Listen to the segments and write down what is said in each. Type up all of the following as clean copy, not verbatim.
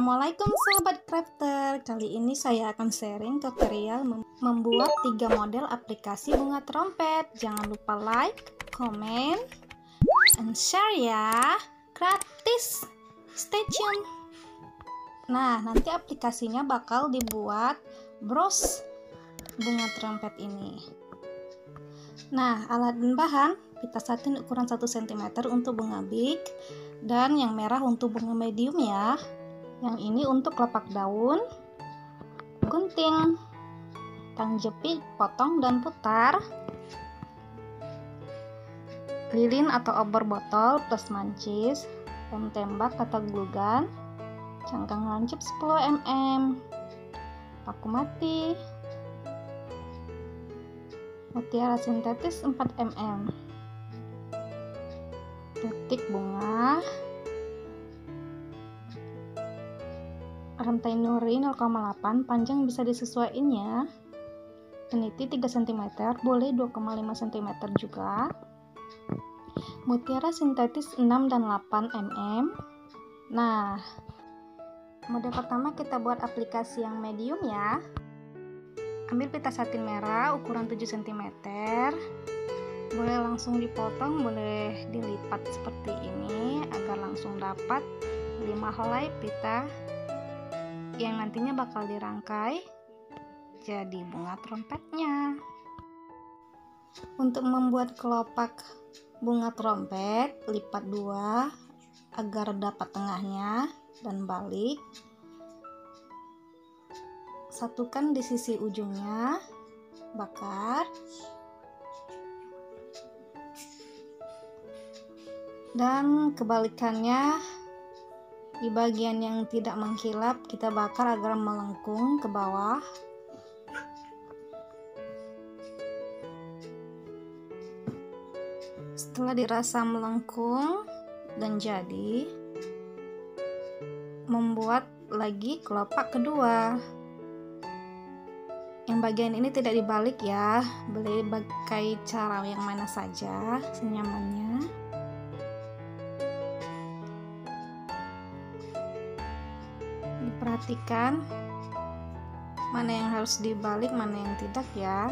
Assalamualaikum sahabat crafter. Kali ini saya akan sharing tutorial membuat 3 model aplikasi bunga trompet. Jangan lupa like, comment, and share ya. Gratis. Stay tune. Nah, nanti aplikasinya bakal dibuat bros bunga trompet ini. Nah, alat dan bahan: pita satin ukuran 1 cm untuk bunga big, dan yang merah untuk bunga medium ya. Yang ini untuk kelopak daun, gunting, tang jepit, potong dan putar, lilin atau obor botol plus mancis, rem tembak atau glue gun, cangkang lancip 10 mm, paku mati, mutiara sintetis 4 mm, putik bunga, rantai nuri 0,8, panjang bisa disesuaikan ya. Peniti 3 cm, boleh 2,5 cm juga. Mutiara sintetis 6 dan 8 mm. Nah, model pertama kita buat aplikasi yang medium ya. Ambil pita satin merah ukuran 7 cm. Boleh langsung dipotong, boleh dilipat seperti ini agar langsung dapat 5 helai pita yang nantinya bakal dirangkai jadi bunga trompetnya. Untuk membuat kelopak bunga trompet, lipat 2 agar dapat tengahnya dan balik. Satukan di sisi ujungnya, bakar. Dan kebalikannya, di bagian yang tidak mengkilap kita bakar agar melengkung ke bawah. Setelah dirasa melengkung dan jadi, membuat lagi kelopak kedua. Yang bagian ini tidak dibalik ya, boleh pakai cara yang mana saja senyamannya. Diperhatikan mana yang harus dibalik, mana yang tidak ya.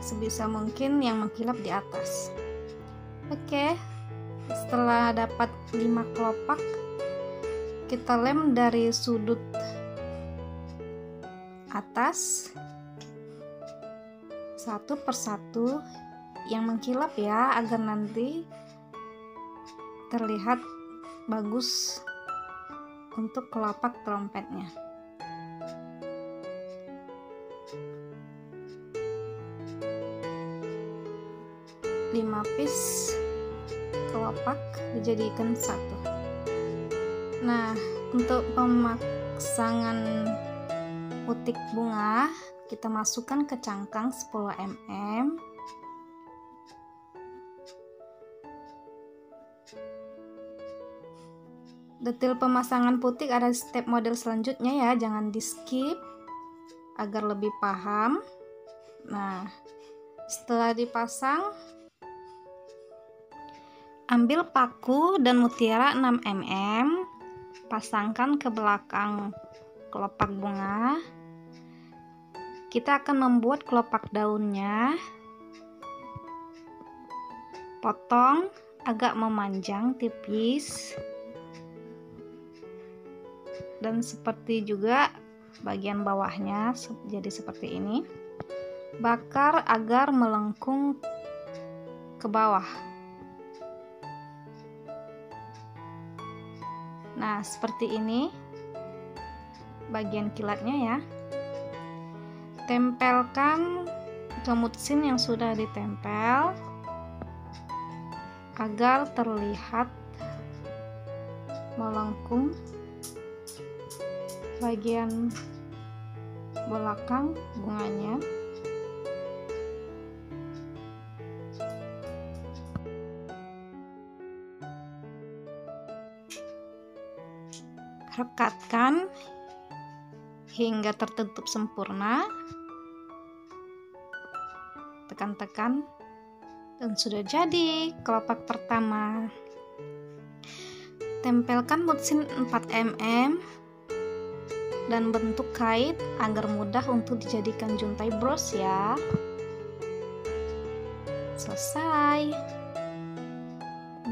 Sebisa mungkin yang mengkilap di atas. Oke, setelah dapat 5 kelopak, kita lem dari sudut atas satu persatu yang mengkilap ya, agar nanti terlihat bagus untuk kelopak trompetnya. Lima piece kelopak dijadikan satu. Nah, untuk pemasangan putik bunga kita masukkan ke cangkang 10 mm. Detail pemasangan putik ada step model selanjutnya ya, jangan di skip agar lebih paham. Nah, setelah dipasang, ambil paku dan mutiara 6 mm, pasangkan ke belakang kelopak bunga. Kita akan membuat kelopak daunnya. Potong agak memanjang tipis. Dan seperti juga bagian bawahnya jadi seperti ini. Bakar agar melengkung ke bawah. Nah, seperti ini bagian kilatnya ya. Tempelkan gemut sin yang sudah ditempel agar terlihat melengkung bagian belakang bunganya. Rekatkan hingga tertutup sempurna. Tekan-tekan dan sudah jadi kelopak pertama. Tempelkan mutsin 4 mm dan bentuk kait agar mudah untuk dijadikan juntai bros ya. Selesai.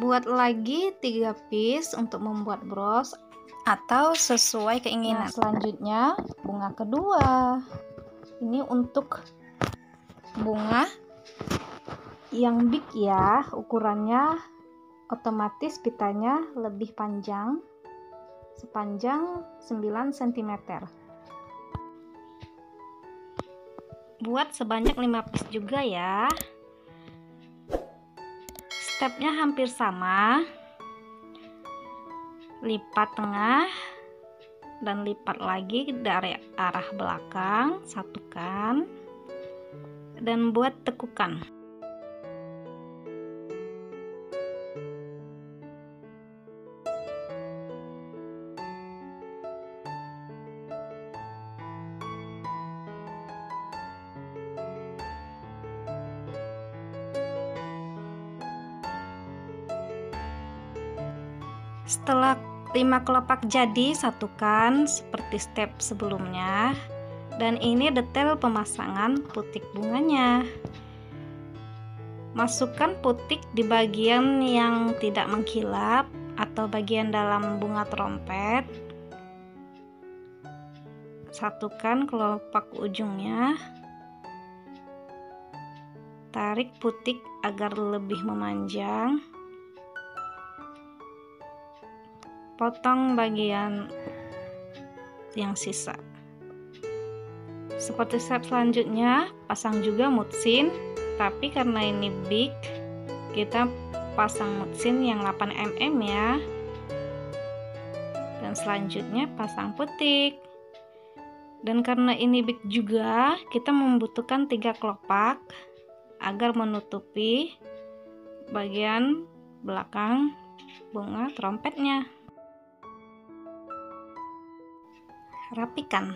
Buat lagi 3 piece untuk membuat bros atau sesuai keinginan. Nah, selanjutnya bunga kedua. Ini untuk bunga yang big ya, ukurannya otomatis pitanya lebih panjang, sepanjang 9 cm. Buat sebanyak 5 piece juga ya. Stepnya hampir sama. Lipat tengah dan lipat lagi dari arah belakang, satukan dan buat tekukan. Setelah 5 kelopak jadi, satukan seperti step sebelumnya. Dan ini detail pemasangan putik bunganya. Masukkan putik di bagian yang tidak mengkilap atau bagian dalam bunga trompet. Satukan kelopak ujungnya. Tarik putik agar lebih memanjang. Potong bagian yang sisa. Seperti step selanjutnya, pasang juga mutsin, tapi karena ini big, kita pasang mutsin yang 8 mm ya. Dan selanjutnya pasang putik. Dan karena ini big juga, kita membutuhkan 3 kelopak agar menutupi bagian belakang bunga trompetnya. Rapikan.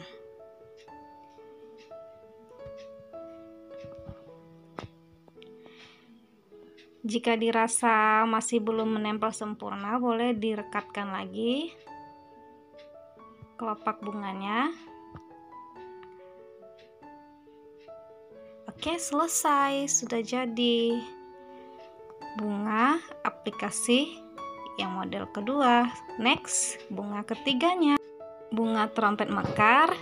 Jika dirasa masih belum menempel sempurna, boleh direkatkan lagi kelopak bunganya. Oke, selesai, sudah jadi bunga aplikasi yang model kedua. Next, bunga ketiganya. Bunga trompet mekar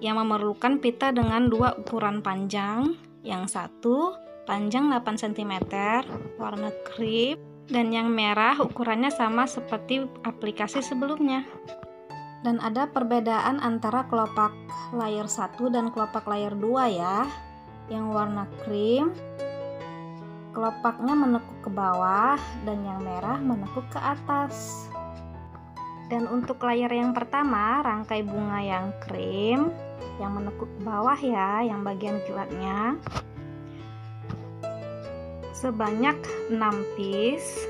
yang memerlukan pita dengan 2 ukuran panjang. Yang satu panjang 8 cm, warna krim, dan yang merah ukurannya sama seperti aplikasi sebelumnya. Dan ada perbedaan antara kelopak layer 1 dan kelopak layer 2 ya. Yang warna krim kelopaknya menekuk ke bawah dan yang merah menekuk ke atas. Dan untuk layer yang pertama, rangkai bunga yang krim yang menekuk ke bawah ya, yang bagian kilatnya, sebanyak 6 piece.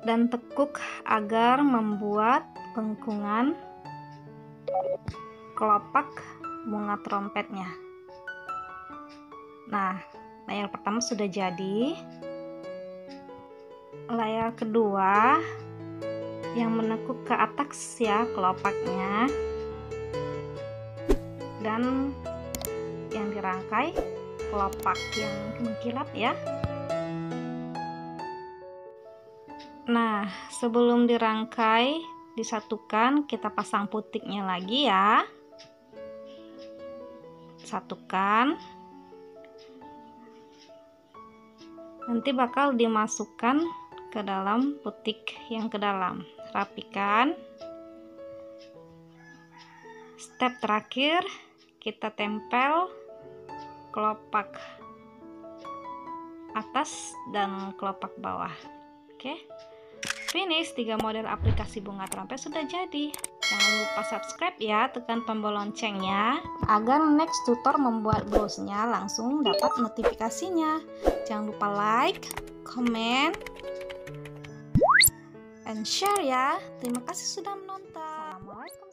Dan tekuk agar membuat lengkungan kelopak bunga trompetnya. Nah, layer pertama sudah jadi. Layer kedua yang menekuk ke atas ya kelopaknya, dan yang dirangkai kelopak yang mengkilap ya. Nah, sebelum dirangkai disatukan, kita pasang putiknya lagi ya. Satukan. Nanti bakal dimasukkan ke dalam putik yang ke dalam. Rapikan. Step terakhir, kita tempel kelopak atas dan kelopak bawah. Oke. Finish, 3 model aplikasi bunga trompet sudah jadi. Jangan lupa subscribe ya, tekan tombol loncengnya agar next tutor membuat brosnya langsung dapat notifikasinya. Jangan lupa like, comment, and share ya. Terima kasih sudah menonton. Assalamualaikum.